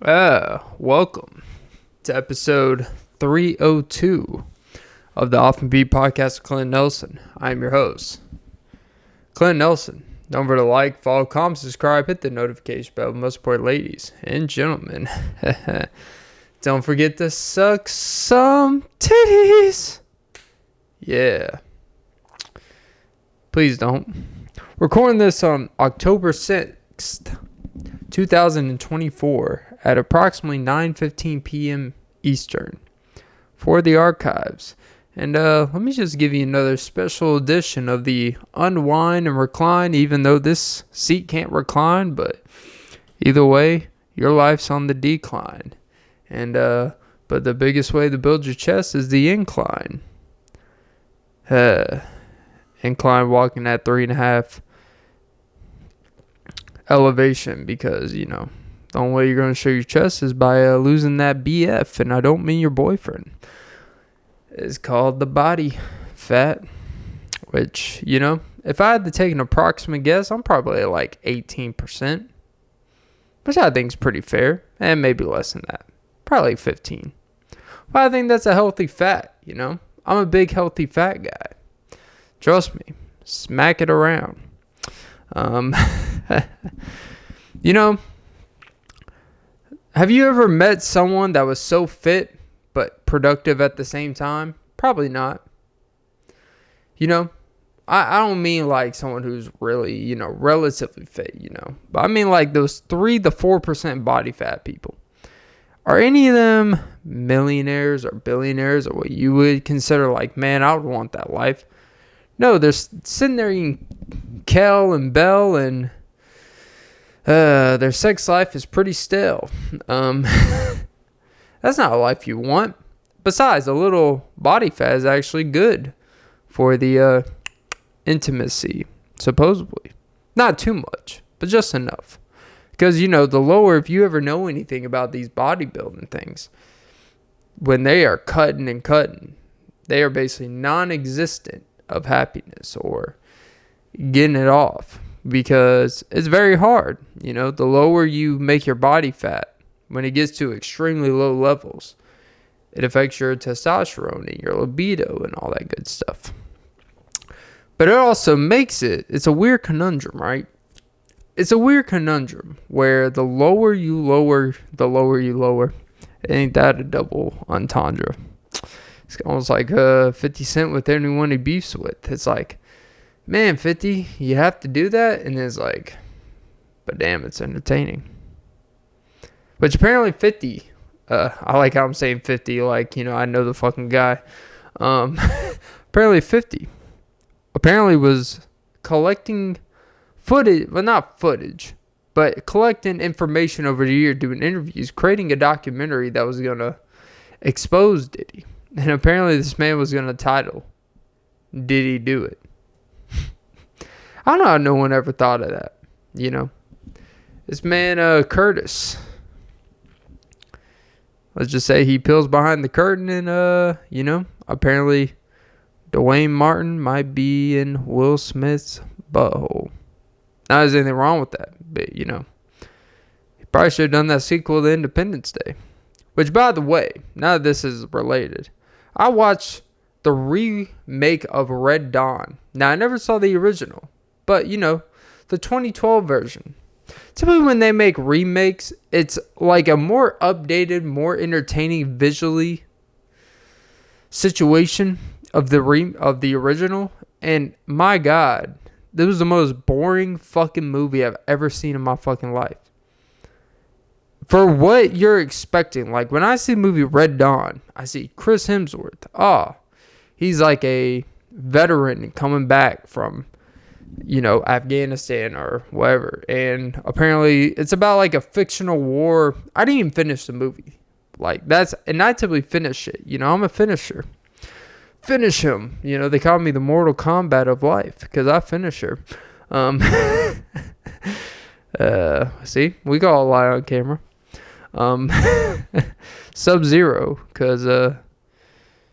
Welcome to episode 302 of the Off and Beat podcast with Clint Nelson. I'm your host, Clint Nelson. Don't forget to like, follow, comment, subscribe, hit the notification bell. Most important, ladies and gentlemen, don't forget to suck some titties. Yeah. Please don't. Recording this on October 6th, 2024 at approximately 9:15 p.m. Eastern for the archives. And let me just give you another special edition of the Unwind and Recline, even though this seat can't recline, but either way, your life's on the decline. And but the biggest way to build your chest is the incline. Incline walking at 3.5 elevation, because the only way you're going to show your chest is by losing that BF, and I don't mean your boyfriend. It's called the body fat, which, if I had to take an approximate guess, I'm probably at like 18%, which I think is pretty fair, and maybe less than that, probably like 15. But I think that's a healthy fat, I'm a big healthy fat guy. Trust me, smack it around. Have you ever met someone that was so fit but productive at the same time? Probably not. I don't mean like someone who's really, relatively fit, but I mean like those 3 to 4% body fat people. Are any of them millionaires or billionaires, or what you would consider like, man, I would want that life? No, they're sitting there eating kale and bell, and their sex life is pretty stale. That's not a life you want. Besides, a little body fat is actually good for the intimacy, supposedly. Not too much, but just enough. Because, the lower, if you ever know anything about these bodybuilding things, when they are cutting, they are basically non-existent of happiness or getting it off, because it's very hard. The lower you make your body fat, when it gets to extremely low levels, it affects your testosterone and your libido and all that good stuff. But it also makes it's a weird conundrum, right? It's a weird conundrum where the lower you lower, ain't that a double entendre? It's almost like 50 Cent with anyone he beefs with. It's like, man, 50, you have to do that? And it's like, but damn, it's entertaining. Which apparently 50, I like how I'm saying 50, like, I know the fucking guy. Apparently 50 was collecting footage, well, not footage, but collecting information over the year, doing interviews, creating a documentary that was going to expose Diddy. And apparently this man was going to title, Did He Do It? I don't know how no one ever thought of that, This man, Curtis, let's just say he peels behind the curtain, and, apparently Dwayne Martin might be in Will Smith's butthole. Not there's anything wrong with that, but, he probably should have done that sequel to Independence Day. Which, by the way, now that this is related, I watched the remake of Red Dawn. Now, I never saw the original, but, the 2012 version. Typically, when they make remakes, it's like a more updated, more entertaining visually situation of the original. And my God, this was the most boring fucking movie I've ever seen in my fucking life. For what you're expecting, like when I see the movie Red Dawn, I see Chris Hemsworth. He's like a veteran coming back from, Afghanistan or whatever. And apparently it's about like a fictional war. I didn't even finish the movie. And I typically finish it. I'm a finisher. Finish him. They call me the Mortal Kombat of life because I finish her. See, we got a lie on camera. Sub-Zero, because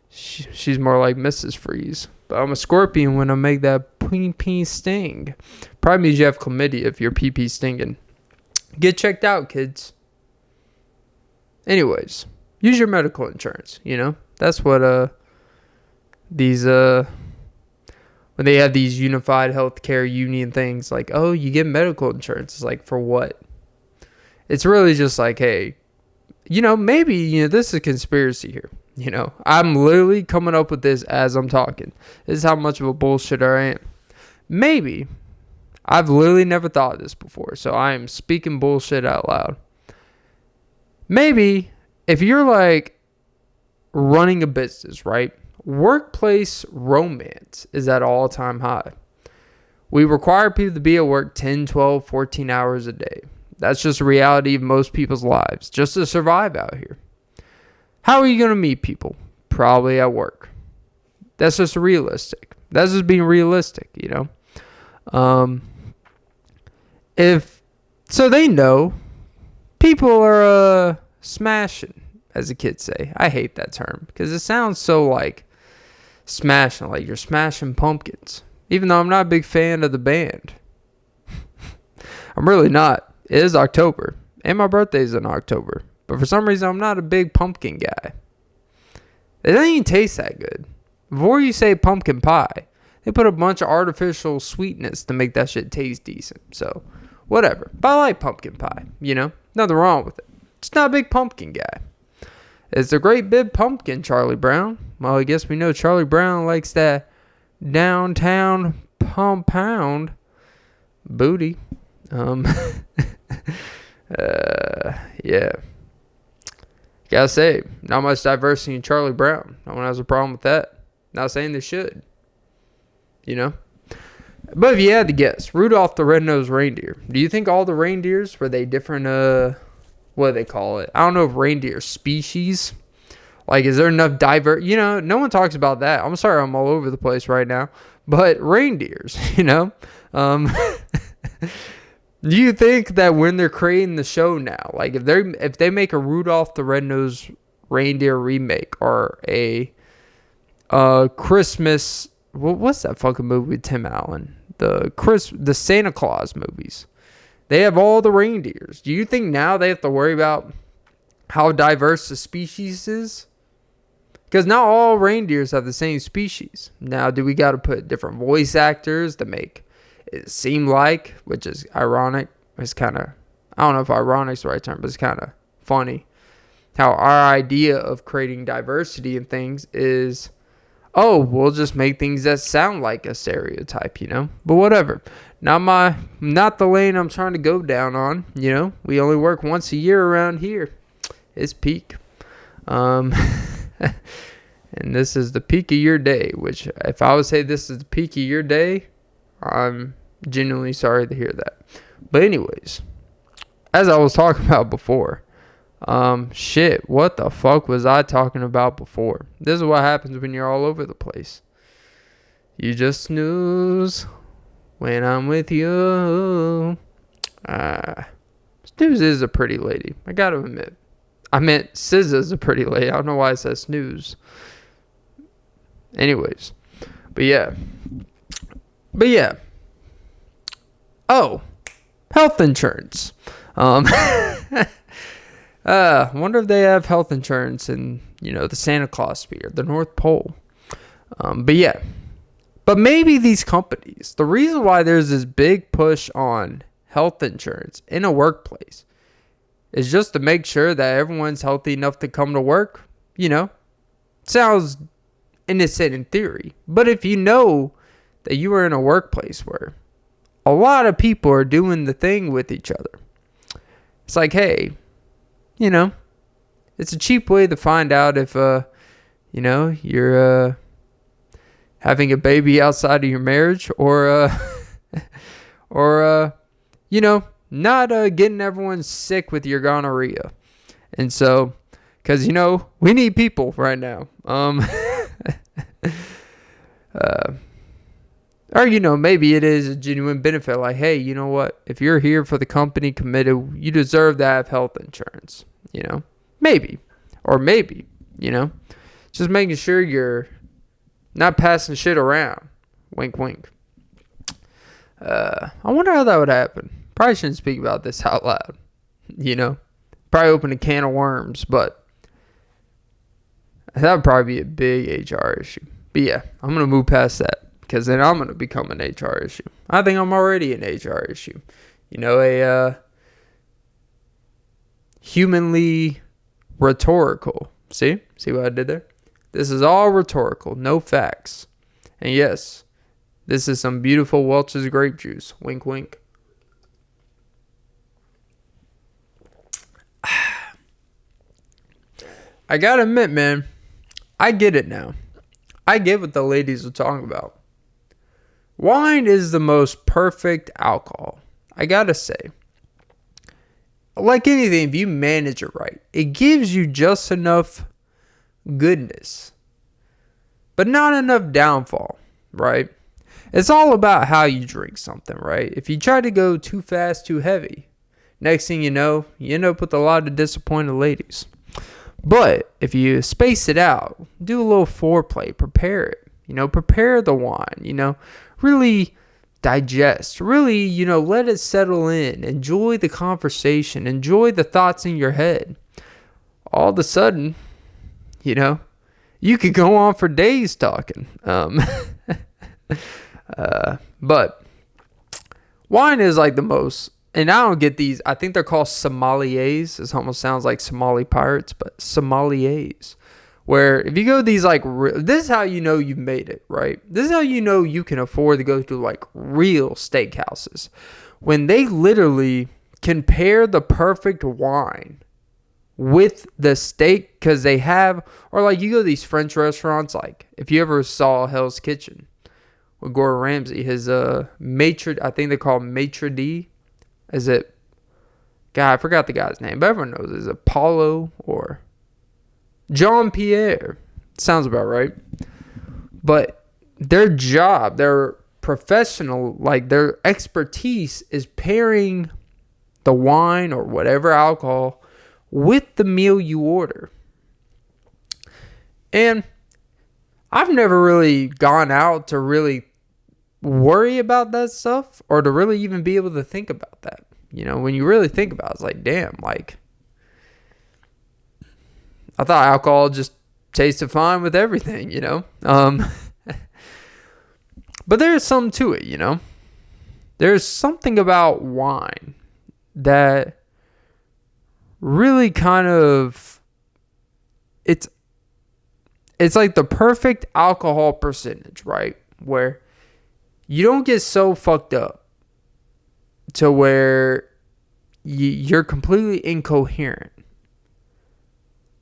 she's more like Mrs. Freeze. But I'm a scorpion when I make that pee sting. Probably means you have chlamydia if your pee stinging. Get checked out, kids. anyways, use your medical insurance. That's what these when they have these unified healthcare union things, like, oh, you get medical insurance. It's like, for what? It's really just like, hey, maybe this is a conspiracy here. I'm literally coming up with this as I'm talking. This is how much of a bullshitter I am. Maybe I've literally never thought of this before, so I am speaking bullshit out loud. Maybe if you're like running a business, right? Workplace romance is at all-time high. We require people to be at work 10, 12, 14 hours a day. That's just the reality of most people's lives, just to survive out here. How are you going to meet people? Probably at work. That's just realistic. That's just being realistic, If so, they know people are smashing, as the kids say. I hate that term because it sounds so like smashing, like you're smashing pumpkins. Even though I'm not a big fan of the band. I'm really not. It is October, and my birthday's in October. But for some reason, I'm not a big pumpkin guy. It doesn't even taste that good. Before you say pumpkin pie, they put a bunch of artificial sweetness to make that shit taste decent. So, whatever. But I like pumpkin pie, Nothing wrong with it. Just not a big pumpkin guy. It's a great big pumpkin, Charlie Brown. Well, I guess we know Charlie Brown likes that downtown pound booty. Yeah. Gotta say, not much diversity in Charlie Brown. No one has a problem with that. Not saying they should. But if you had to guess, Rudolph the Red-Nosed Reindeer. Do you think all the reindeers, were they different, what do they call it? I don't know if reindeer species. Like, is there enough no one talks about that. I'm sorry I'm all over the place right now. But reindeers, Do you think that when they're creating the show now, like if they make a Rudolph the Red-Nosed Reindeer remake or a Christmas, what's that fucking movie with Tim Allen? The Santa Claus movies. They have all the reindeers. Do you think now they have to worry about how diverse the species is? Because not all reindeers have the same species. Now, do we got to put different voice actors to make it seem like, which is ironic. It's kind of, I don't know if ironic is the right term, but it's kind of funny how our idea of creating diversity in things is, oh, we'll just make things that sound like a stereotype, But whatever. Not the lane I'm trying to go down on, We only work once a year around here. It's peak. And this is the peak of your day, which if I would say this is the peak of your day, I'm genuinely sorry to hear that. But anyways, as I was talking about before, what the fuck was I talking about before? This is what happens when you're all over the place. You just snooze when I'm with you. Snooze is a pretty lady, I gotta admit. I meant SZA's a pretty lady. I don't know why I said snooze. Anyways, but yeah. Oh, health insurance. Wonder if they have health insurance in, the Santa Claus sphere, the North Pole. But maybe these companies, the reason why there's this big push on health insurance in a workplace is just to make sure that everyone's healthy enough to come to work. Sounds innocent in theory. But if you know that you are in a workplace where a lot of people are doing the thing with each other, it's like, hey, it's a cheap way to find out if, you're having a baby outside of your marriage or not getting everyone sick with your gonorrhea. And so, because, we need people right now. Or, maybe it is a genuine benefit. Like, hey, you know what? If you're here for the company committed, you deserve to have health insurance. Maybe. Or maybe, just making sure you're not passing shit around. Wink, wink. I wonder how that would happen. Probably shouldn't speak about this out loud. Probably Probably open a can of worms, but that would probably be a big HR issue. But yeah, I'm going to move past that because then I'm going to become an HR issue. I think I'm already an HR issue. You know, a humanly rhetorical. See what I did there? This is all rhetorical, no facts. And yes, this is some beautiful Welch's grape juice. Wink, wink. I gotta admit, man, I get it now. I get what the ladies are talking about. Wine is the most perfect alcohol. I gotta say. Like anything, if you manage it right, it gives you just enough goodness, but not enough downfall, right? It's all about how you drink something, right? If you try to go too fast, too heavy, next thing you end up with a lot of disappointed ladies. But if you space it out, do a little foreplay, prepare it, prepare the wine, really digest, really, let it settle in, enjoy the conversation, enjoy the thoughts in your head. All of a sudden, you could go on for days talking. But wine is like the most, and I don't get these, I think they're called sommeliers. It almost sounds like Somali pirates, but sommeliers. Where if you go these this is how you know you've made it, right? This is how you know you can afford to go to like real steakhouses. When they literally can pair the perfect wine with the steak, because they have, or like you go to these French restaurants, like if you ever saw Hell's Kitchen with Gordon Ramsay, his maitre, I think they call him maitre d'. Is it, God, I forgot the guy's name, but everyone knows. Is it Paulo or Jean-Pierre? Sounds about right. But their job, their professional, like their expertise is pairing the wine or whatever alcohol with the meal you order. And I've never really gone out to really worry about that stuff or to really even be able to think about that. When you really think about it, it's like, damn, like, I thought alcohol just tasted fine with everything, But there's something to it, There's something about wine that really kind of, it's like the perfect alcohol percentage, right? Where you don't get so fucked up to where you're completely incoherent.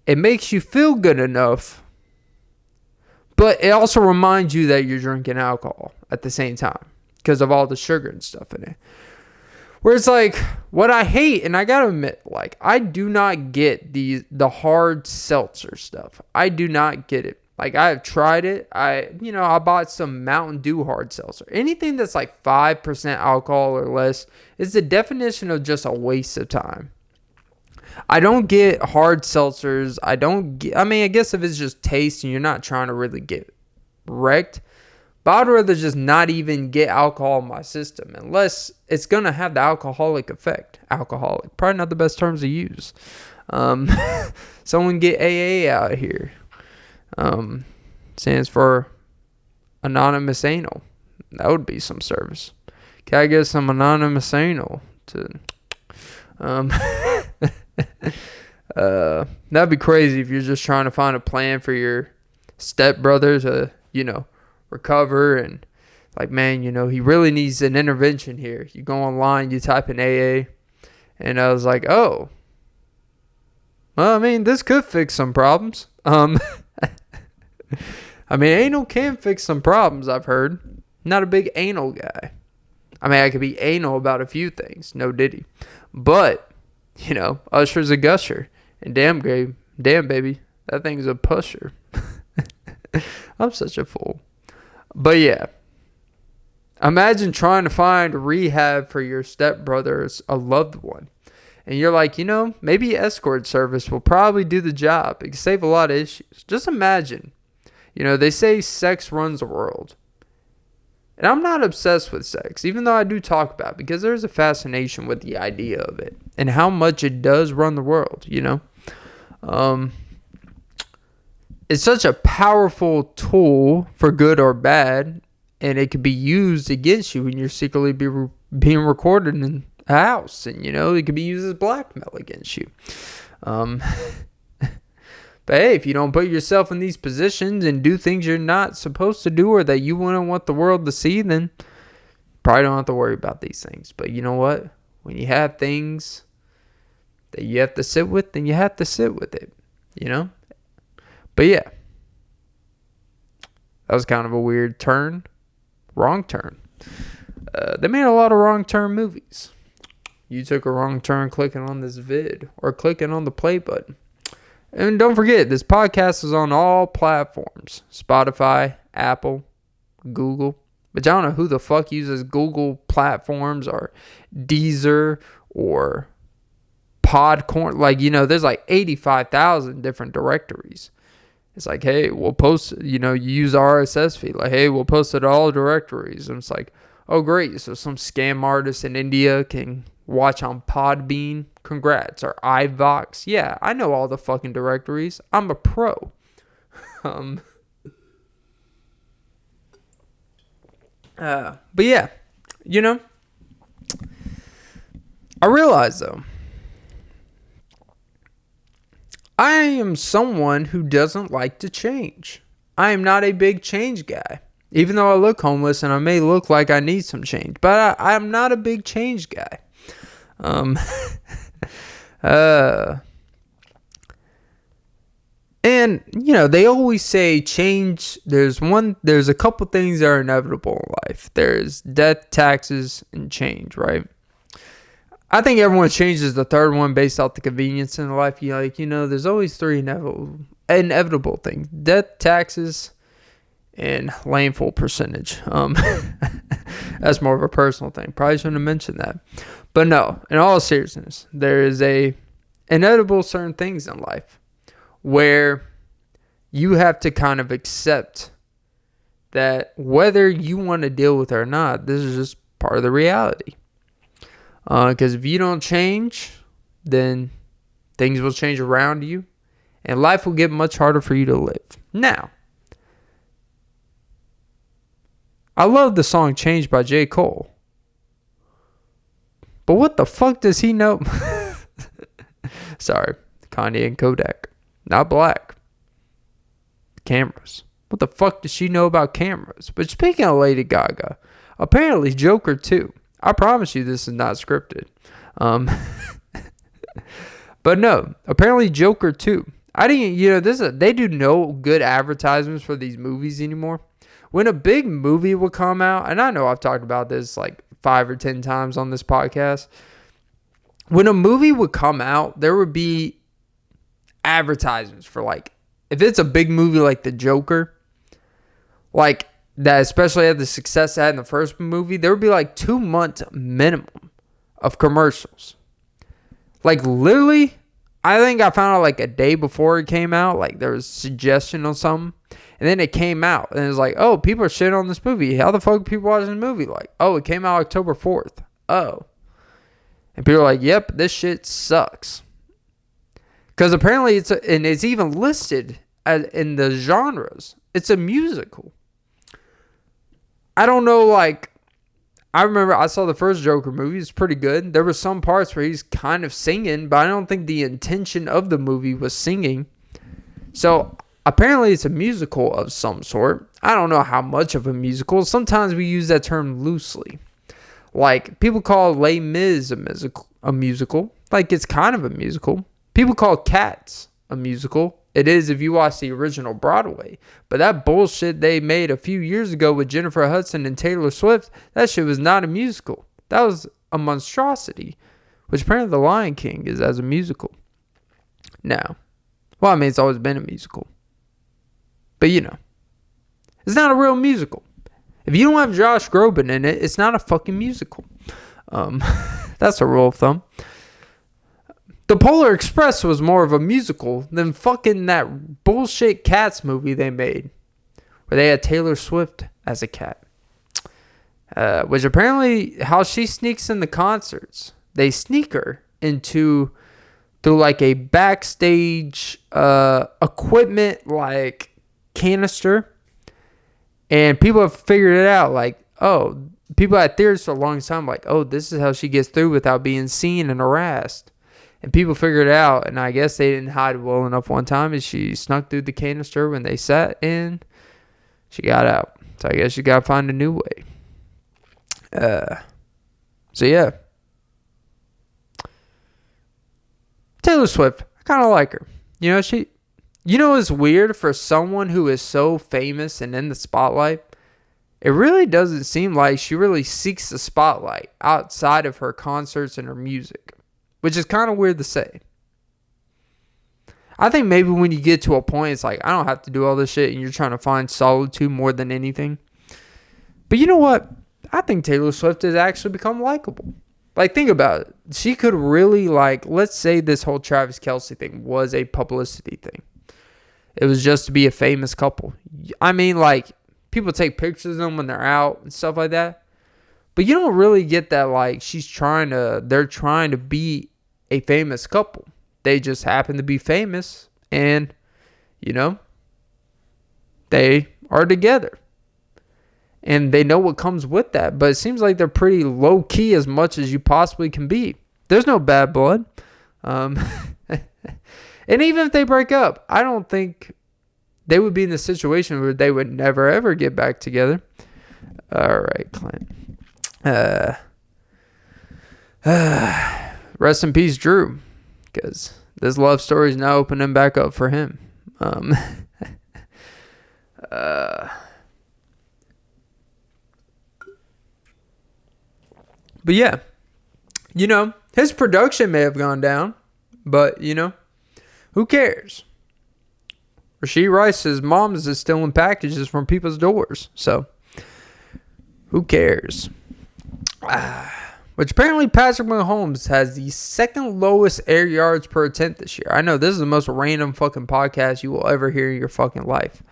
It makes you feel good enough, but it also reminds you that you're drinking alcohol at the same time because of all the sugar and stuff in it. Where it's like, what I hate, and I gotta admit, like, I do not get the hard seltzer stuff. I do not get it. Like, I have tried it. I bought some Mountain Dew hard seltzer. Anything that's like 5% alcohol or less is the definition of just a waste of time. I don't get hard seltzers. I guess if it's just taste and you're not trying to really get wrecked, but I'd rather just not even get alcohol in my system unless it's going to have the alcoholic effect. Alcoholic. Probably not the best terms to use. Someone get AA out here. Stands for anonymous anal. That would be some service. Can I get some anonymous anal to that'd be crazy if you're just trying to find a plan for your stepbrother to, recover, and like, man, he really needs an intervention here. You go online, you type in AA, and I was like, oh, well, this could fix some problems. Anal can fix some problems, I've heard. Not a big anal guy. I could be anal about a few things, no diddy. But, Usher's a gusher. And damn, baby, that thing's a pusher. I'm such a fool. But yeah. Imagine trying to find rehab for your stepbrother's a loved one. And you're like, maybe escort service will probably do the job. It can save a lot of issues. Just imagine. They say sex runs the world. And I'm not obsessed with sex, even though I do talk about it, because there's a fascination with the idea of it and how much it does run the world, you know? It's such a powerful tool for good or bad, and it can be used against you when you're secretly being recorded in a house, and, you know, it can be used as blackmail against you. But hey, if you don't put yourself in these positions and do things you're not supposed to do or that you wouldn't want the world to see, then probably don't have to worry about these things. But you know what? When you have things that you have to sit with, then you have to sit with it, you know? But yeah, that was kind of a weird turn. Wrong turn. They made a lot of wrong turn movies. You took a wrong turn clicking on this vid or clicking on the play button. And don't forget, this podcast is on all platforms. Spotify, Apple, Google. But y'all don't know who the fuck uses Google platforms or Deezer or Podcorn. Like, you know, there's like 85,000 different directories. It's like, hey, we'll post, you know, you use RSS feed. Like, hey, we'll post it to all directories. And it's like, oh, great. So some scam artist in India can watch on Podbean. Congrats. Or iVox. Yeah, I know all the fucking directories. I'm a pro. But yeah, you know, I realize though, I am someone who doesn't like to change. I am not a big change guy. Even though I look homeless and I may look like I need some change. But I'm not a big change guy. And, you know, they always say change. There's a couple things that are inevitable in life. There's death, taxes, and change, right? I think everyone changes the third one based off the convenience in life. You know, there's always three inevitable things: death, taxes, and landfill percentage. That's more of a personal thing. Probably shouldn't have mentioned that. But no, in all seriousness, there is a inevitable certain things in life where you have to kind of accept that whether you want to deal with it or not, this is just part of the reality. Because if you don't change, then things will change around you, and life will get much harder for you to live. Now, I love the song Change by J. Cole. But what the fuck does he know? Sorry, Kanye and Kodak. Not black. Cameras. What the fuck does she know about cameras? But speaking of Lady Gaga, apparently Joker 2. I promise you this is not scripted. But no, apparently Joker 2. I didn't, you know, they do no good advertisements for these movies anymore. When a big movie will come out, and I know I've talked about this like 5 or 10 times on this podcast. When a movie would come out, there would be advertisements for, like, if it's a big movie like The Joker, like that, especially had the success it had in the first movie, there would be like 2 months minimum of commercials. Like, literally, I think I found out like a day before it came out. Like, there was a suggestion on something. And then it came out. And it was like, oh, people are shitting on this movie. How the fuck are people watching the movie? Like, oh, it came out October 4th. Oh. And people are like, yep, this shit sucks. Because apparently and it's even listed in the genres. It's a musical. I don't know, like, I remember I saw the first Joker movie. It's pretty good. There were some parts where he's kind of singing, but I don't think the intention of the movie was singing. So apparently it's a musical of some sort. I don't know how much of a musical. Sometimes we use that term loosely. Like, people call Les Mis a musical. Like, it's kind of a musical. People call Cats a musical. It is if you watch the original Broadway. But that bullshit they made a few years ago with Jennifer Hudson and Taylor Swift, that shit was not a musical. That was a monstrosity. Which apparently The Lion King is as a musical. Now, well, I mean, it's always been a musical. But, you know, it's not a real musical. If you don't have Josh Groban in it, it's not a fucking musical. That's a rule of thumb. The Polar Express was more of a musical than fucking that bullshit Cats movie they made, where they had Taylor Swift as a cat. Which apparently how she sneaks in the concerts. They sneak her into through like a backstage equipment like canister, and people have figured it out. Like, oh, people at theaters for a long time, like, oh, this is how she gets through without being seen and harassed. And people figured it out, and I guess they didn't hide well enough one time, and she snuck through the canister when they sat in. She got out. So I guess you got to find a new way. So yeah. Taylor Swift, I kind of like her. It's weird for someone who is so famous and in the spotlight. It really doesn't seem like she really seeks the spotlight outside of her concerts and her music, which is kind of weird to say. I think maybe when you get to a point, it's like, I don't have to do all this shit, and you're trying to find solitude more than anything. But you know what? I think Taylor Swift has actually become likable. Like, think about it. She could really, like, let's say this whole Travis Kelce thing was a publicity thing. It was just to be a famous couple. I mean, like, people take pictures of them when they're out and stuff like that. But you don't really get that, like, they're trying to be a famous couple. They just happen to be famous, and, they are together. And they know what comes with that. But it seems like they're pretty low-key as much as you possibly can be. There's no bad blood. And even if they break up, I don't think they would be in a situation where they would never, ever get back together. All right, Clint. Rest in peace, Drew. Because this love story is now opening back up for him. But yeah, his production may have gone down, but, who cares? Rashee Rice's mom's is still in packages from people's doors, so who cares? Which apparently Patrick Mahomes has the second lowest air yards per attempt this year. I know this is the most random fucking podcast you will ever hear in your fucking life.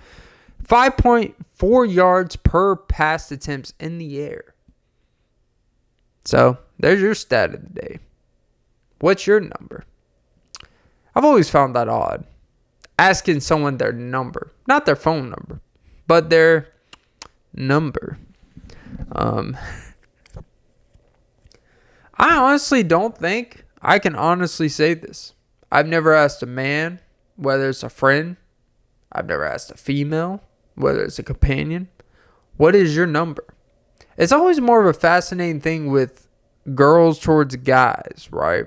5.4 yards per pass attempts in the air. So, there's your stat of the day. What's your number? I've always found that odd. Asking someone their number. Not their phone number, but their number. I honestly don't think I can honestly say this. I've never asked a man, whether it's a friend. I've never asked a female, whether it's a companion. What is your number? It's always more of a fascinating thing with girls towards guys, right?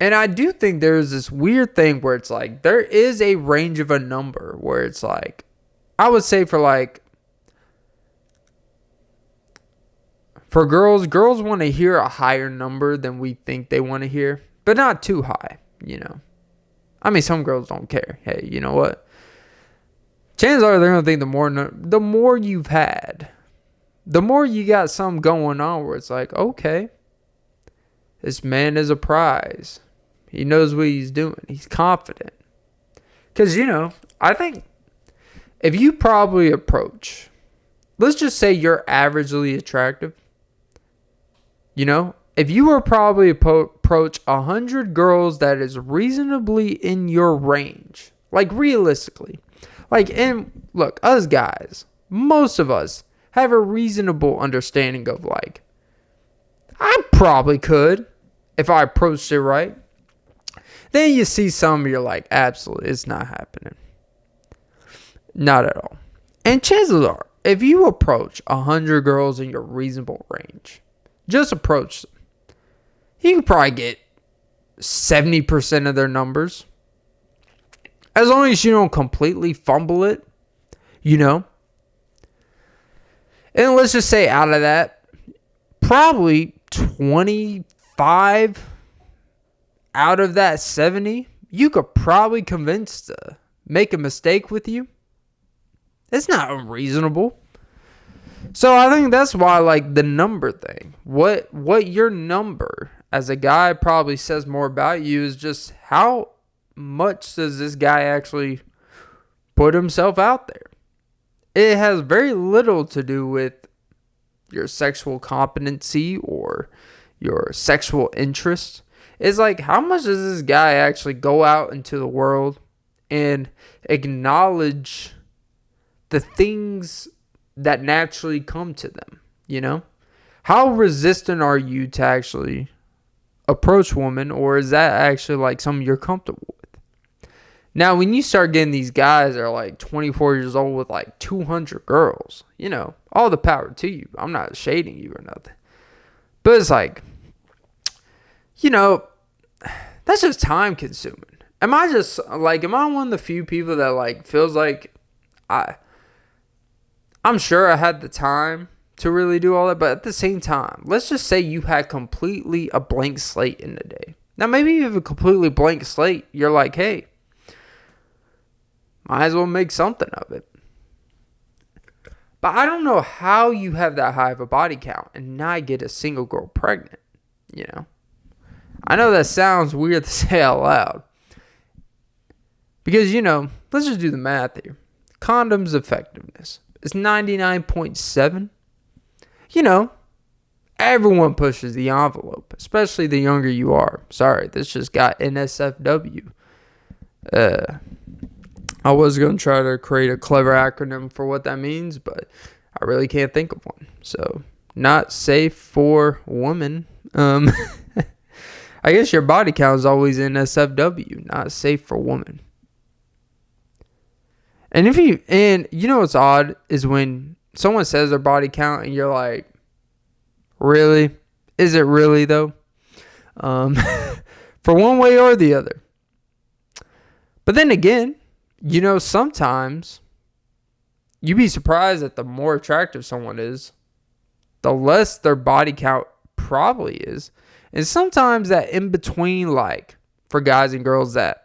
And I do think there's this weird thing where it's like, there is a range of a number where it's like, I would say for girls want to hear a higher number than we think they want to hear, but not too high, I mean, some girls don't care. Hey, you know what? Chances are they're going to think the more you've had, the more you got something going on where it's like, okay, this man is a prize. He knows what he's doing. He's confident. Because, I think if you probably approach, let's just say you're averagely attractive. If you were probably approach 100 girls that is reasonably in your range, like realistically, and look, us guys, most of us have a reasonable understanding of I probably could if I approached it right. Then you see some, you're like, absolutely, it's not happening. Not at all. And chances are, if you approach 100 girls in your reasonable range, just approach them, you can probably get 70% of their numbers. As long as you don't completely fumble it, And let's just say out of that, probably 25 out of that 70, you could probably convince to make a mistake with you. It's not unreasonable. So I think that's why the number thing. What your number as a guy probably says more about you is just how much does this guy actually put himself out there. It has very little to do with your sexual competency or your sexual interest. It's like, how much does this guy actually go out into the world and acknowledge the things that naturally come to them, you know? How resistant are you to actually approach women, or is that actually like something you're comfortable with? Now, when you start getting these guys that are like 24 years old with like 200 girls, you know, all the power to you. I'm not shading you or nothing. But it's like, you know, that's just time consuming. Am I one of the few people that like feels like I'm sure I had the time to really do all that, but at the same time, let's just say you had completely a blank slate in the day. Now, maybe you have a completely blank slate. You're like, hey, might as well make something of it. But I don't know how you have that high of a body count and not get a single girl pregnant, you know? I know that sounds weird to say out loud. Because, you know, let's just do the math here. Condoms effectiveness is 99.7. You know, everyone pushes the envelope, especially the younger you are. Sorry, this just got NSFW. I was going to try to create a clever acronym for what that means, but I really can't think of one. So, not safe for women. I guess your body count is always NSFW, not safe for women. And you know what's odd is when someone says their body count and you're like, really? Is it really though? For one way or the other. But then again, you know, sometimes you'd be surprised that the more attractive someone is, the less their body count probably is. And sometimes that in between, like for guys and girls, that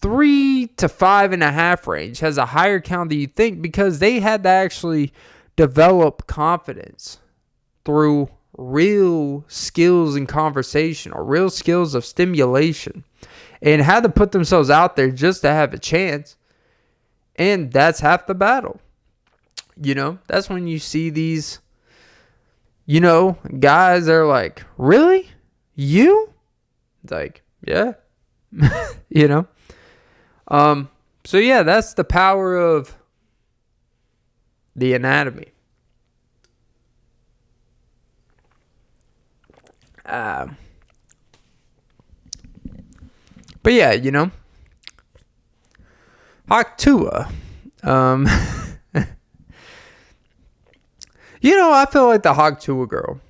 3 to 5.5 range has a higher count than you think, because they had to actually develop confidence through real skills in conversation or real skills of stimulation, and had to put themselves out there just to have a chance. And that's half the battle. You know, that's when you see these, you know, guys are like, really? You? It's like, yeah. You know? So yeah, that's the power of the anatomy. But yeah, you know, Tuah. You know, I feel like the Tuah girl.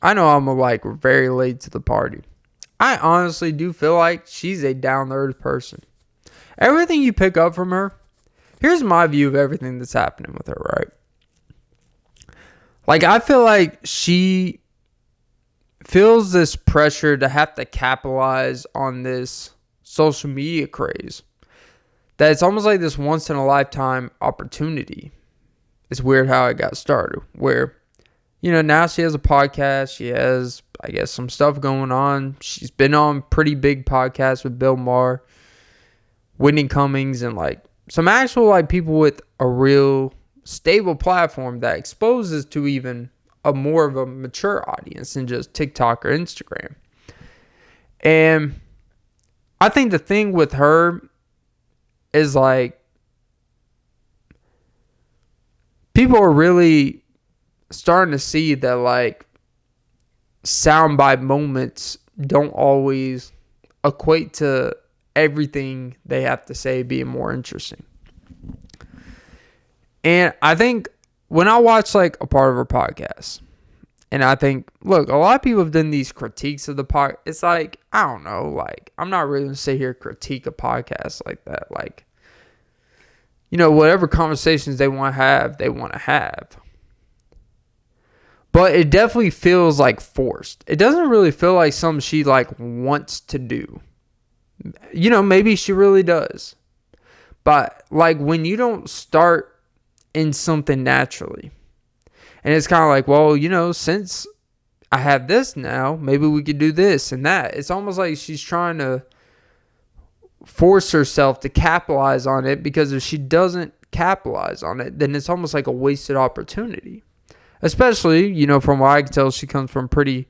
I know I'm like very late to the party. I honestly do feel like she's a down-to-earth person. Everything you pick up from her, here's my view of everything that's happening with her, right? Like, I feel like she feels this pressure to have to capitalize on this social media craze. That it's almost like this once-in-a-lifetime opportunity. It's weird how it got started. Where, you know, now she has a podcast. She has, I guess, some stuff going on. She's been on pretty big podcasts with Bill Maher, Whitney Cummings, and like some actual like people with a real stable platform that exposes to even a more of a mature audience than just TikTok or Instagram. And I think the thing with her is like, people are really starting to see that like soundbite moments don't always equate to everything they have to say being more interesting. And I think when I watch like a part of her podcast, and I think, look, a lot of people have done these critiques of the podcast. It's like, I don't know, like, I'm not really going to sit here critique a podcast like that. Like, you know, whatever conversations they want to have, they want to have. But it definitely feels like forced. It doesn't really feel like something she like wants to do. You know, maybe she really does. But like when you don't start in something naturally, and it's kind of like, well, you know, since I have this now, maybe we could do this and that. It's almost like she's trying to force herself to capitalize on it, because if she doesn't capitalize on it, then it's almost like a wasted opportunity. Especially, from what I can tell, she comes from pretty,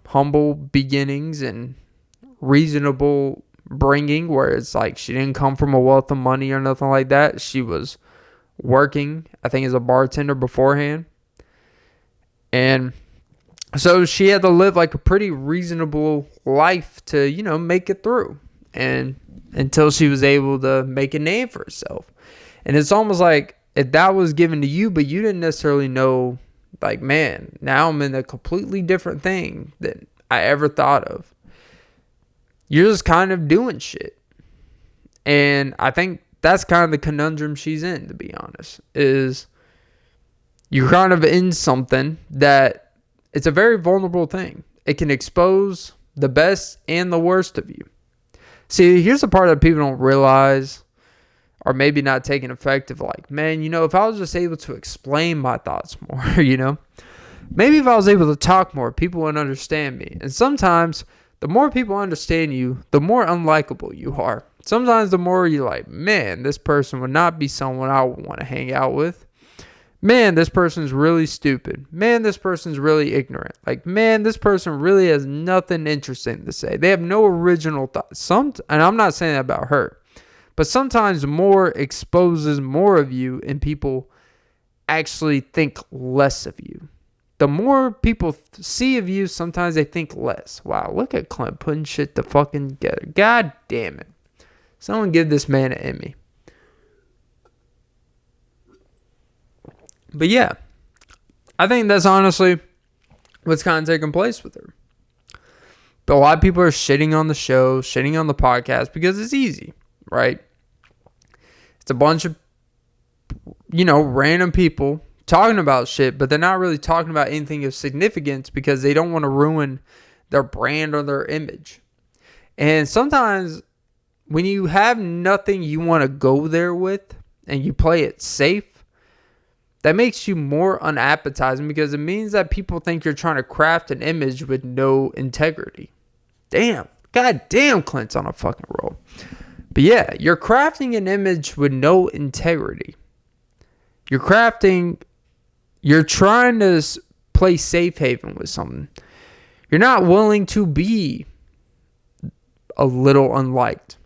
humble beginnings and reasonable bringing, where it's like she didn't come from a wealth of money or nothing like that. She was working, I think, as a bartender beforehand. And so she had to live like a pretty reasonable life to, make it through. And until she was able to make a name for herself. And it's almost like if that was given to you, but you didn't necessarily know, like, man, now I'm in a completely different thing than I ever thought of. You're just kind of doing shit. And I think that's kind of the conundrum she's in, to be honest, is you're kind of in something that it's a very vulnerable thing. It can expose the best and the worst of you. See, here's the part that people don't realize, or maybe not taking effect of, like, man, if I was just able to explain my thoughts more, maybe if I was able to talk more, people would understand me. And sometimes the more people understand you, the more unlikable you are. Sometimes the more you're like, man, this person would not be someone I would want to hang out with. Man, this person's really stupid. Man, this person's really ignorant. Like, man, this person really has nothing interesting to say. They have no original thoughts. And I'm not saying that about her. But sometimes more exposes more of you, and people actually think less of you. The more people see of you, sometimes they think less. Wow, look at Clint putting shit to fucking together. God damn it. Someone give this man an Emmy. But yeah, I think that's honestly what's kind of taking place with her. But a lot of people are shitting on the show, shitting on the podcast because it's easy, right? It's a bunch of, random people talking about shit, but they're not really talking about anything of significance because they don't want to ruin their brand or their image. And sometimes when you have nothing you want to go there with and you play it safe, that makes you more unappetizing because it means that people think you're trying to craft an image with no integrity. Damn. God damn, Clint's on a fucking roll. But yeah, you're crafting an image with no integrity. You're trying to play safe haven with something. You're not willing to be a little unliked.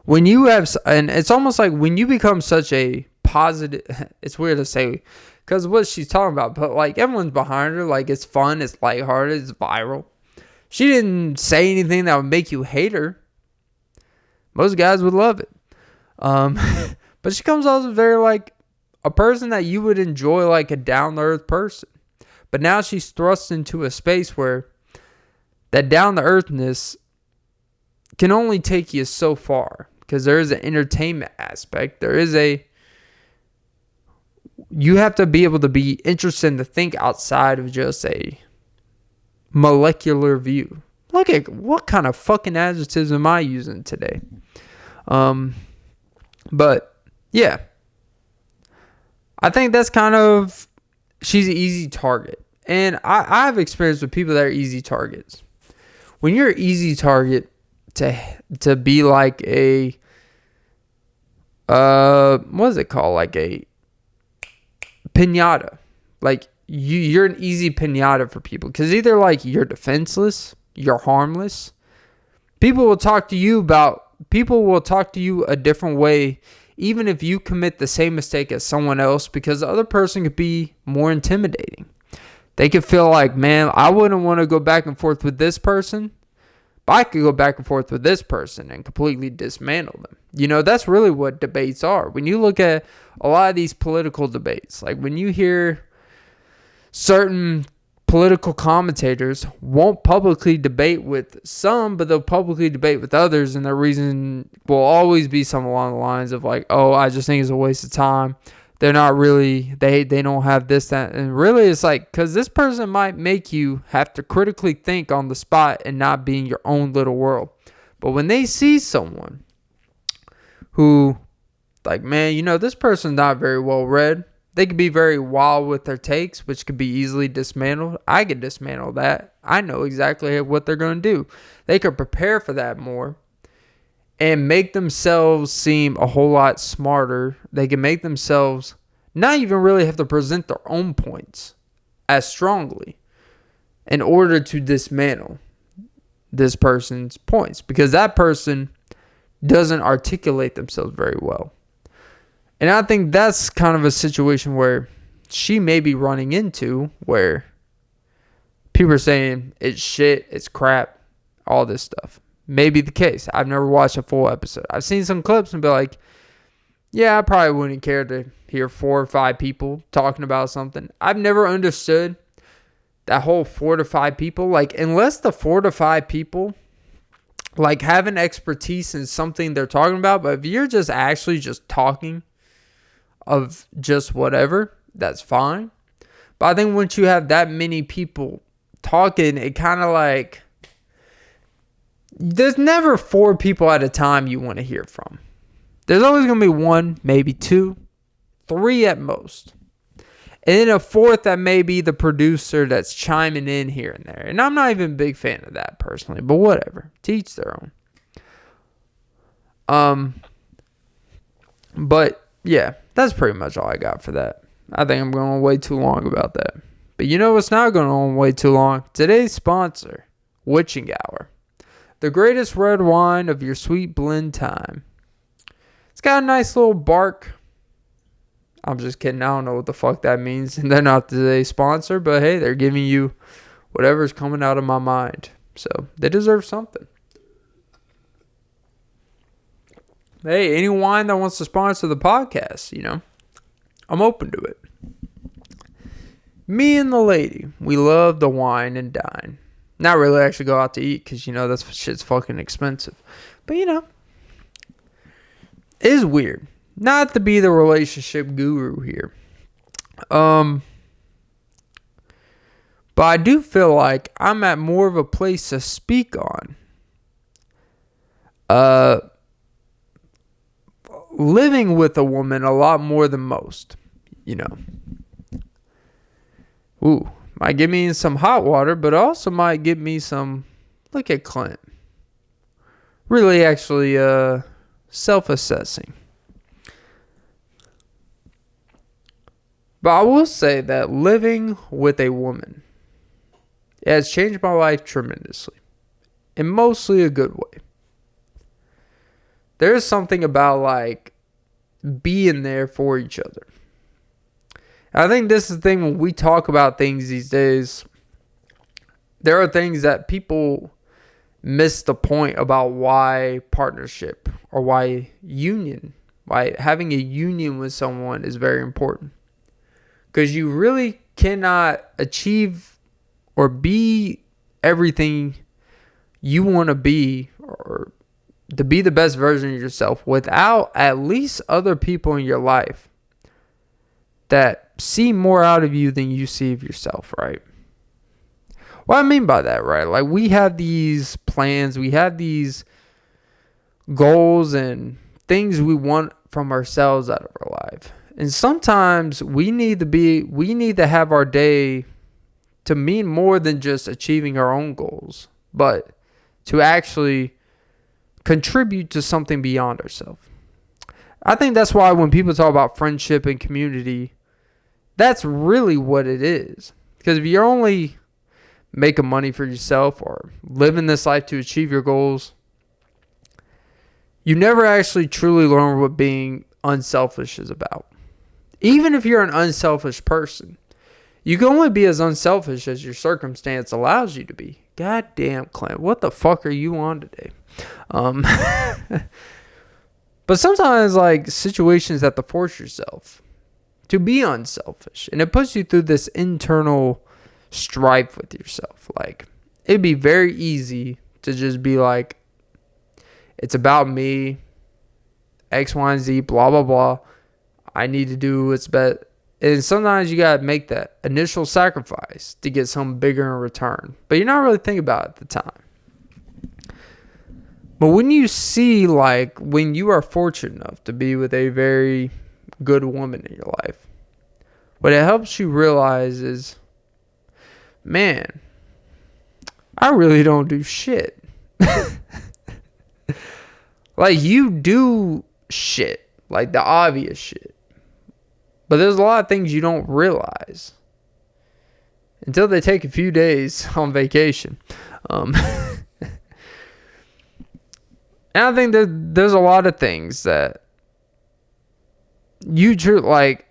When you have, and it's almost like when you become such a positive, it's weird to say because what she's talking about, but like everyone's behind her, like it's fun, it's lighthearted, it's viral. She didn't say anything that would make you hate her. Most guys would love it. But she comes off as very like a person that you would enjoy, like a down-to-earth person. But now she's thrust into a space where that down-to-earthness can only take you so far. Because there is an entertainment aspect. You have to be able to be interested and to think outside of just a molecular view. Look at what kind of fucking adjectives am I using today? But yeah, I think that's kind of, she's an easy target. And I have experience with people that are easy targets. When you're an easy target to be like a, what is it called? Like a piñata. Like you're an easy piñata for people. Because either like you're defenseless, you're harmless. People will talk to you a different way, even if you commit the same mistake as someone else, because the other person could be more intimidating. They could feel like, man, I wouldn't want to go back and forth with this person, but I could go back and forth with this person and completely dismantle them. That's really what debates are. When you look at a lot of these political debates, like when you hear certain political commentators won't publicly debate with some, but they'll publicly debate with others, and their reason will always be something along the lines of like, oh, I just think it's a waste of time. They're not really, they don't have this, that, and really it's like, because this person might make you have to critically think on the spot and not be in your own little world. But when they see someone who, like, man, this person's not very well read, they could be very wild with their takes, which could be easily dismantled. I could dismantle that. I know exactly what they're going to do. They could prepare for that more and make themselves seem a whole lot smarter. They can make themselves not even really have to present their own points as strongly in order to dismantle this person's points, because that person doesn't articulate themselves very well. And I think that's kind of a situation where she may be running into, where people are saying it's shit, it's crap, all this stuff. Maybe the case. I've never watched a full episode. I've seen some clips and be like, yeah, I probably wouldn't care to hear 4 or 5 people talking about something. I've never understood that whole 4 to 5 people. Like, unless the 4 to 5 people like have an expertise in something they're talking about, but if you're just actually just talking of just whatever, that's fine. But I think once you have that many people talking, it kind of like, there's never 4 people at a time you want to hear from. There's always going to be 1, maybe 2, 3 at most. And then a 4th that may be the producer that's chiming in here and there. And I'm not even a big fan of that personally, but whatever. Teach their own. But yeah, that's pretty much all I got for that. I think I'm going way too long about that. But you know what's not going on way too long? Today's sponsor, Witching Hour. The greatest red wine of your sweet blend time. It's got a nice little bark. I'm just kidding. I don't know what the fuck that means. And they're not today's sponsor. But hey, they're giving you whatever's coming out of my mind. So they deserve something. Hey, any wine that wants to sponsor the podcast, you know, I'm open to it. Me and the lady, we love to wine and dine. Not really actually go out to eat because, you know, that shit's fucking expensive. But, you know, it is weird. Not to be the relationship guru here. But I do feel like I'm at more of a place to speak on living with a woman a lot more than most, you know. Ooh, might get me in some hot water, but also might get me some, look at Clint. Really actually self-assessing. But I will say that living with a woman has changed my life tremendously. In mostly a good way. There's something about like being there for each other. I think this is the thing when we talk about things these days. There are things that people miss the point about why partnership or why having a union with someone is very important. Because you really cannot achieve or be everything you want to be or to be the best version of yourself without at least other people in your life that see more out of you than you see of yourself, right? What I mean by that, right? Like, we have these plans, we have these goals and things we want from ourselves out of our life. And sometimes we need to have our day to mean more than just achieving our own goals, but to actually contribute to something beyond ourselves. I think that's why when people talk about friendship and community, that's really what it is. Because if you're only making money for yourself or living this life to achieve your goals, you never actually truly learn what being unselfish is about. Even if you're an unselfish person, you can only be as unselfish as your circumstance allows you to be. God damn, Clint, what the fuck are you on today? But sometimes, like, situations have to force yourself to be unselfish. And it puts you through this internal strife with yourself. Like, it'd be very easy to just be like, it's about me, X, Y, and Z, blah, blah, blah. I need to do what's best. And sometimes you got to make that initial sacrifice to get something bigger in return. But you're not really thinking about it at the time. But when you see, like, when you are fortunate enough to be with a very good woman in your life, what it helps you realize is, man, I really don't do shit. Like, you do shit, like the obvious shit. But there's a lot of things you don't realize until they take a few days on vacation. And I think that there's a lot of things that like,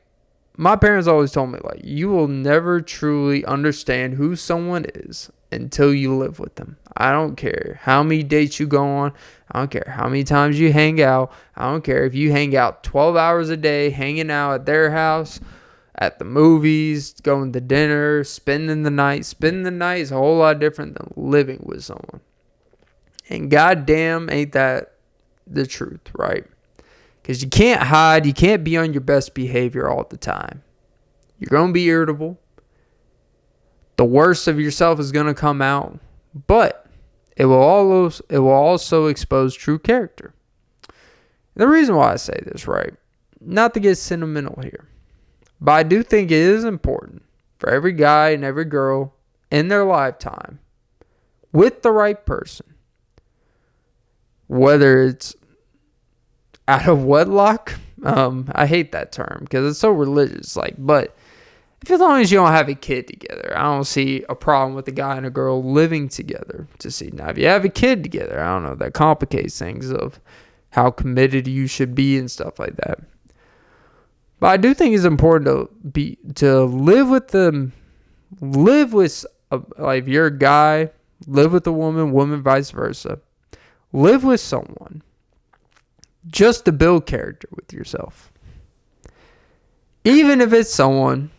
my parents always told me, like, you will never truly understand who someone is until you live with them. I don't care how many dates you go on. I don't care how many times you hang out. I don't care if you hang out 12 hours a day, hanging out at their house, at the movies, going to dinner, spending the night. Spending the night is a whole lot different than living with someone. And goddamn, ain't that the truth, right? Because you can't hide. You can't be on your best behavior all the time. You're going to be irritable. The worst of yourself is going to come out. But it will also expose true character. The reason why I say this, right? Not to get sentimental here. But I do think it is important for every guy and every girl in their lifetime, with the right person, whether it's out of wedlock. I hate that term because it's so religious. Like, but as long as you don't have a kid together, I don't see a problem with a guy and a girl living together. To see now, if you have a kid together, I don't know, that complicates things of how committed you should be and stuff like that. But I do think it's important to live with them, like, if you're a guy, live with a woman vice versa. Live with someone just to build character with yourself. Even if it's someone,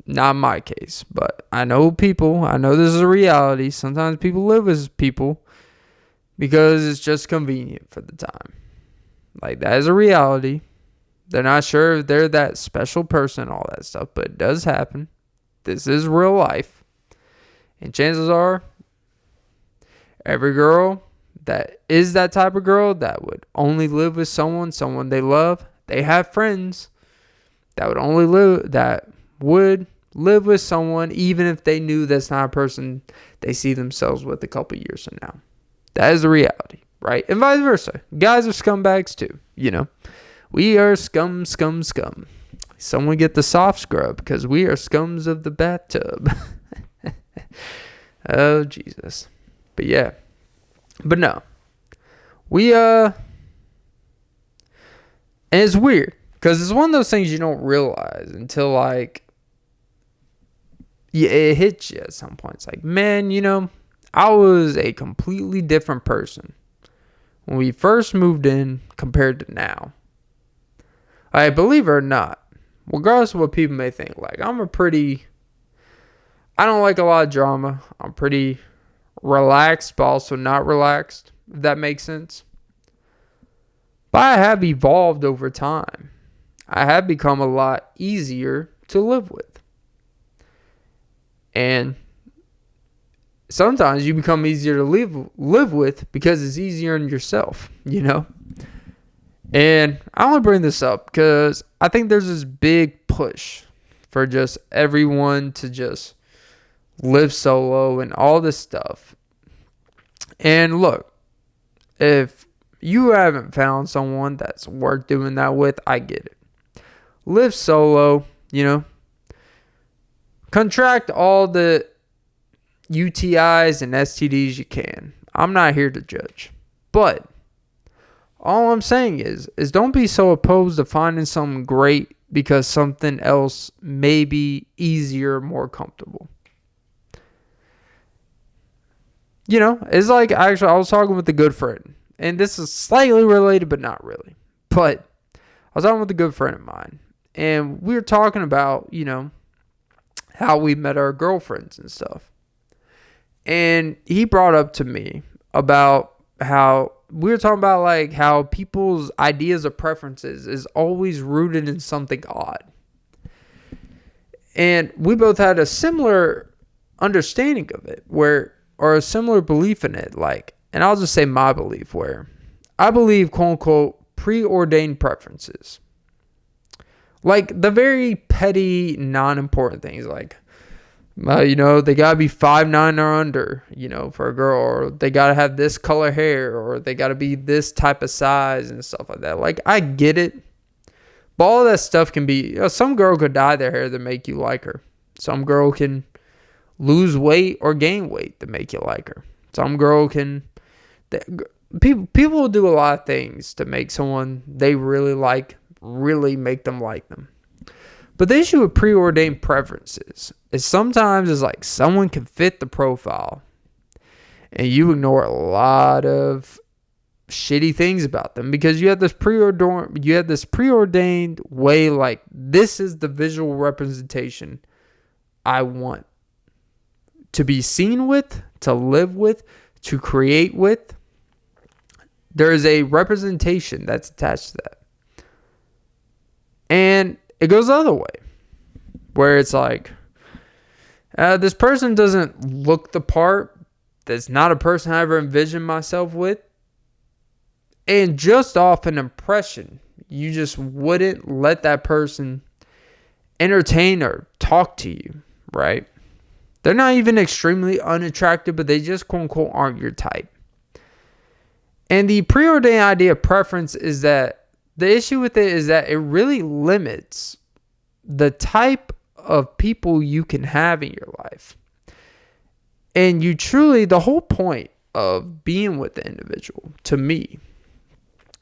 not my case, but I know this is a reality. Sometimes people live with people because it's just convenient for the time. Like, that is a reality. They're not sure if they're that special person, all that stuff, but it does happen. This is real life. And chances are, every girl that is that type of girl that would only live with someone they love, they have friends that would live with someone even if they knew that's not a person they see themselves with a couple years from now. That is the reality, right? And vice versa. Guys are scumbags too, you know. We are scum. Someone get the soft scrub because we are scums of the bathtub. Oh, Jesus. But yeah. But no. And it's weird because it's one of those things you don't realize until, like, it hits you at some point. It's like, man, you know, I was a completely different person when we first moved in compared to now. I believe it or not, regardless of what people may think, like, I don't like a lot of drama. I'm pretty relaxed, but also not relaxed, if that makes sense. But I have evolved over time. I have become a lot easier to live with. And sometimes you become easier to live with because it's easier on yourself, you know? And I want to bring this up because I think there's this big push for just everyone to just live solo and all this stuff. And look, if you haven't found someone that's worth doing that with, I get it. Live solo, you know. Contract all the UTIs and STDs you can. I'm not here to judge. But all I'm saying is don't be so opposed to finding something great because something else may be easier, more comfortable. You know, it's like, actually, I was talking with a good friend, and this is slightly related, but not really. But I was talking with a good friend of mine, and we were talking about, you know, how we met our girlfriends and stuff. And he brought up to me about how we were talking about, like, how people's ideas of preferences is always rooted in something odd. And we both had a similar understanding of it, or a similar belief in it. Like, and I'll just say my belief, where I believe, quote unquote, preordained preferences. Like the very petty, non-important things, like, you know, they gotta be 5'9" or under, you know, for a girl, or they gotta have this color hair, or they gotta be this type of size and stuff like that. Like, I get it, But all that stuff can be, some girl could dye their hair to make you like her. Some girl can lose weight or gain weight to make you like her. Some girl can, people will do a lot of things to make someone they really like, really make them like them. But the issue with preordained preferences is sometimes it's like someone can fit the profile and you ignore a lot of shitty things about them because you have this preordained way, like, this is the visual representation I want to be seen with, to live with, to create with. There is a representation that's attached to that. And it goes the other way, where it's like, this person doesn't look the part. That's not a person I ever envisioned myself with. And just off an impression, you just wouldn't let that person entertain or talk to you, right? They're not even extremely unattractive, but they just, quote unquote, aren't your type. And the preordained idea of preference is that the issue with it is that it really limits the type of people you can have in your life. And you truly, the whole point of being with the individual, to me,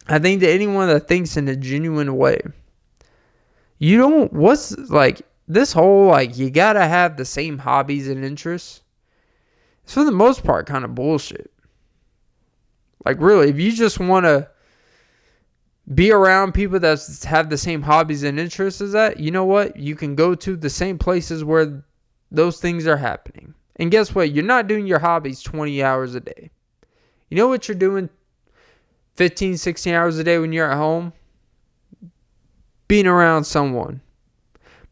I think that anyone that thinks in a genuine way, you don't, what's like this whole, like, you gotta have the same hobbies and interests. It's for the most part kind of bullshit. Like, really, if you just want to be around people that have the same hobbies and interests as that, you know what? You can go to the same places where those things are happening. And guess what? You're not doing your hobbies 20 hours a day. You know what you're doing 15, 16 hours a day when you're at home? Being around someone.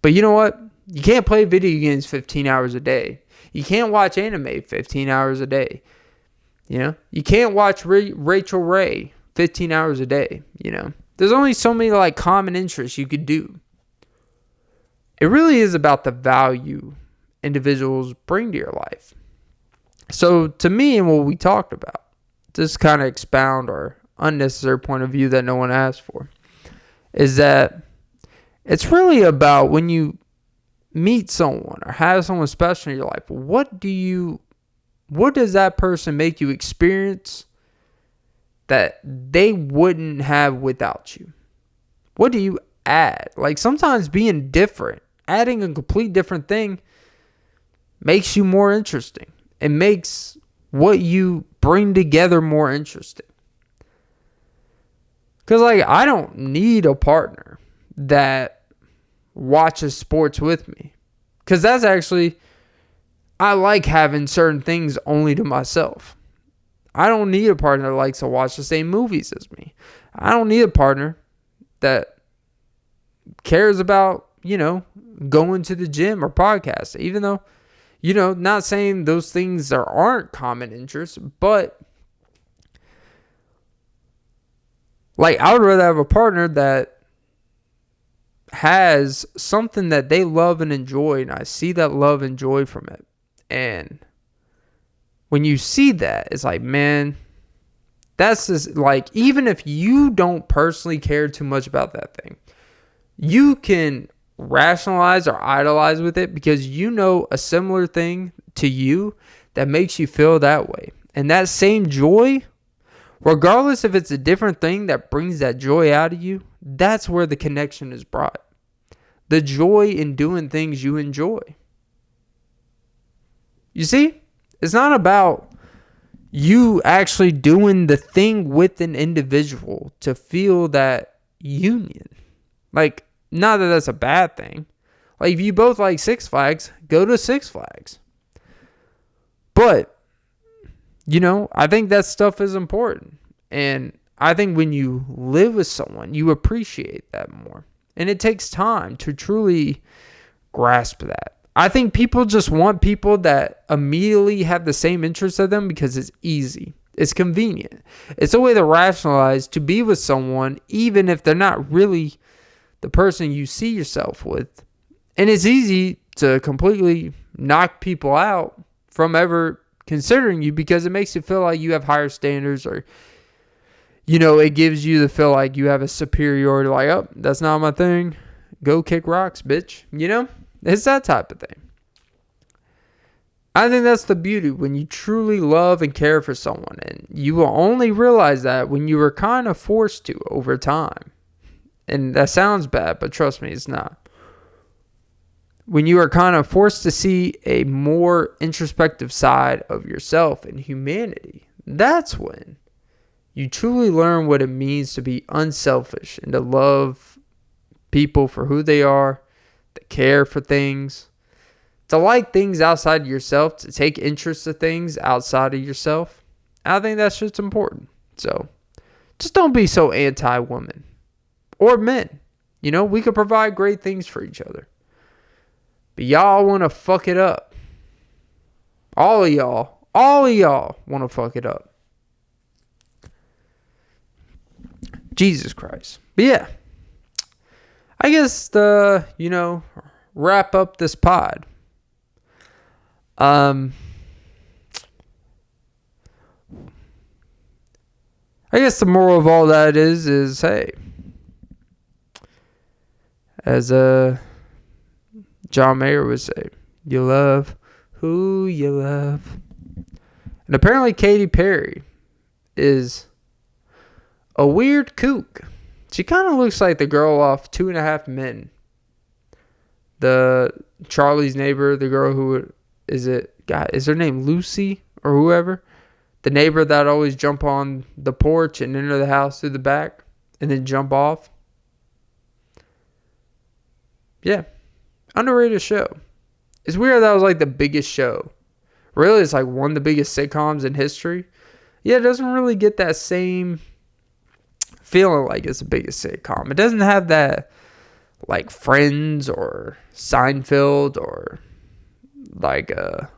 But you know what? You can't play video games 15 hours a day. You can't watch anime 15 hours a day. You know? You can't watch Rachel Ray 15 hours a day, you know. There's only so many, like, common interests you could do. It really is about the value individuals bring to your life. So to me, and what we talked about, just kind of expound our unnecessary point of view that no one asked for, is that it's really about when you meet someone or have someone special in your life, what does that person make you experience that they wouldn't have without you? What do you add? Like, sometimes being different, adding a complete different thing, makes you more interesting. It makes what you bring together more interesting. Because, like, I don't need a partner that watches sports with me. Because that's actually, I like having certain things only to myself. I don't need a partner that likes to watch the same movies as me. I don't need a partner that cares about, you know, going to the gym or podcast. Even though, you know, not saying those things aren't common interests, but like, I would rather have a partner that has something that they love and enjoy, and I see that love and joy from it. And when you see that, it's like, man, that's just like, even if you don't personally care too much about that thing, you can rationalize or idolize with it because you know a similar thing to you that makes you feel that way. And that same joy, regardless if it's a different thing that brings that joy out of you, that's where the connection is brought. The joy in doing things you enjoy. You see? It's not about you actually doing the thing with an individual to feel that union. Like, not that that's a bad thing. Like, if you both like Six Flags, go to Six Flags. But, you know, I think that stuff is important. And I think when you live with someone, you appreciate that more. And it takes time to truly grasp that. I think people just want people that immediately have the same interests as them because it's easy. It's convenient. It's a way to rationalize to be with someone even if they're not really the person you see yourself with. And it's easy to completely knock people out from ever considering you because it makes you feel like you have higher standards or it gives you the feel like you have a superiority, like, oh, that's not my thing. Go kick rocks, bitch. It's that type of thing. I think that's the beauty when you truly love and care for someone, and you will only realize that when you were kind of forced to over time. And that sounds bad, but trust me, it's not. When you are kind of forced to see a more introspective side of yourself and humanity, that's when you truly learn what it means to be unselfish and to love people for who they are, to care for things, to like things outside of yourself, to take interest in things outside of yourself. I think that's just important. So just don't be so anti-women or men. We could provide great things for each other. But y'all want to fuck it up. All of y'all want to fuck it up. Jesus Christ. But yeah, I guess wrap up this pod. I guess the moral of all that is hey, as John Mayer would say, you love who you love. And apparently Katy Perry is a weird kook. She kind of looks like the girl off 2.5 Men. The Charlie's neighbor, the girl who is her name Lucy or whoever? The neighbor that always jump on the porch and enter the house through the back and then jump off. Yeah. Underrated show. It's weird that was like the biggest show. Really, it's like one of the biggest sitcoms in history. Yeah, it doesn't really get that same feeling like it's the biggest sitcom. It doesn't have that like Friends or Seinfeld or like a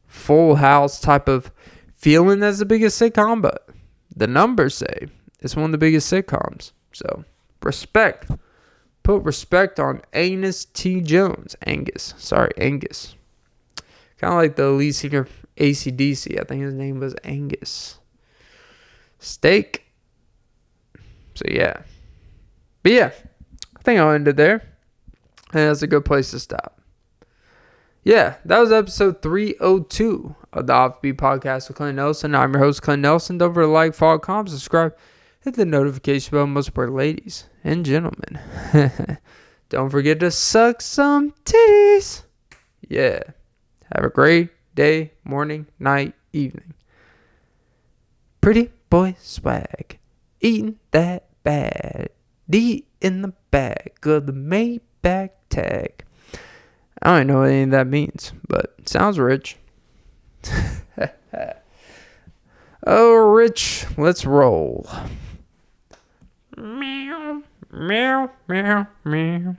Full House type of feeling as the biggest sitcom, but the numbers say it's one of the biggest sitcoms. So respect. Put respect on Angus T. Jones. Angus. Kind of like the lead singer of AC/DC. I think his name was Angus. Steak. So yeah. But yeah, I think I'll end it there. And that's a good place to stop. Yeah, that was episode 302 of the Offbeat Podcast with Clint Nelson. I'm your host, Clint Nelson. Don't forget to like, follow, comment, subscribe, hit the notification bell, most important ladies and gentlemen. Don't forget to suck some titties. Yeah. Have a great day, morning, night, evening. Pretty boy swag. Eating that bad. D in the bag of the Maybach tag. I don't know what any of that means, but it sounds rich. Oh, Rich, let's roll. Meow, meow, meow, meow.